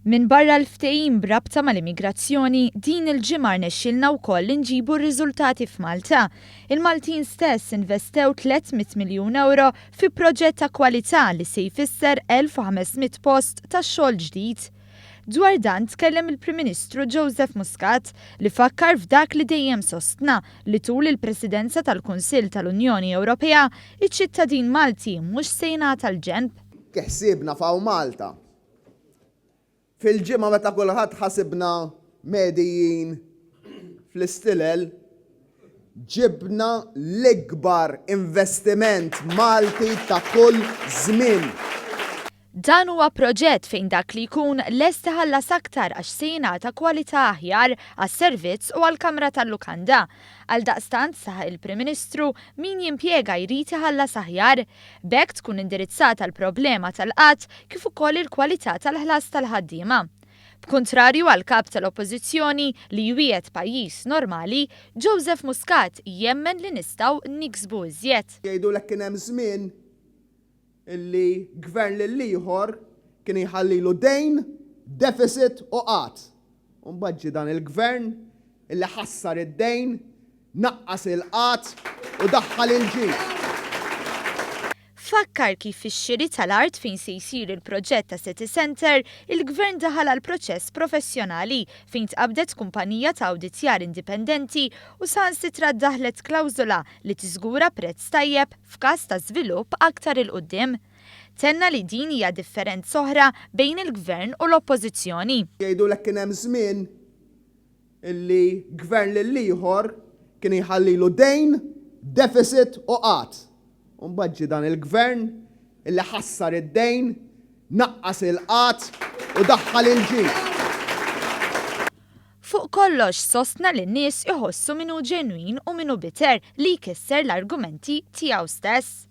Min barra l-ftehim brabta mal-immigrazzjoni, din il-ġimgħa rnexxielna wkoll inġibu r-riżultati f'Malta. Il-Maltin stess investew 300 miljun euro fi proġett ta' kwalità li se jfisser 1500 post ta' xogħol ġdid. Dwar dan tkellem il-Prim Ministru Joseph Muscat li fakkar f'dak li dejjem sostna li tul il-Presidenza tal-Kunsill tal-Unjoni Ewropea iċ-ċittadin Malti mhux se jingħata l-ġenb. Keħsiebna faw Malta. Fil-ġimgħa meta kulħadd ħasibna medijin fl-istilel, ġibna l-ikbar investiment Malti ta' kull żmien. Dan huwa proġett fejn dak li jkun lest iħallas aktar għax se jingħata kwalità aħjar għas-servizz u għall-Kamra tal-Lukanda. Għaldaqstant saħaq il-Prim Ministru min jimpjega jrid iħallas aħjar, b'hekk tkun indirizzata l-problema tal-qatt kif ukoll il-kwalità tal-ħlas tal-ħaddiema. B'kuntrarju għal kap tal-Oppożizzjoni li jwiegħed pajjiż normali, Joseph Muscat jemmen li nistgħu niksbu iżjed. Jgħidulek kien hemm żmien illi gvern lil ieħor kien jħallilu dejn, deficit u qatt. U mbagħad ġie dan il-gvern illi ħassar id-dejn, naqqas il-qatt u daħħal il-ġid. Fakkar kif fix-xiri tal-art fejn se jsir il-proġett ta' City Center, il-Gvern daħal għal proċess professjonali fejn tqabdet kumpanija ta' awditjar indipendenti u saħansitra ddaħlet klawżola li tiżgura prezz tajjeb f'każ ta' żvilupp aktar il-qudiem. Tenna li din hija differenza oħra bejn il-Gvern u l-Oppożizzjoni. Jgħidulek kien hemm żmien illi gvern lil ieħor kien jħallilu dejn, deficit u qatt. U mbagħad ġie dan il-gvern illi ħassar id-dejn, naqqas il-qatt u daħħal il-ġid. Fuq kollox sostna li n-nies iħossu minnu ġenwin u minnu biter li jkisser l-argumenti tiegħu stess.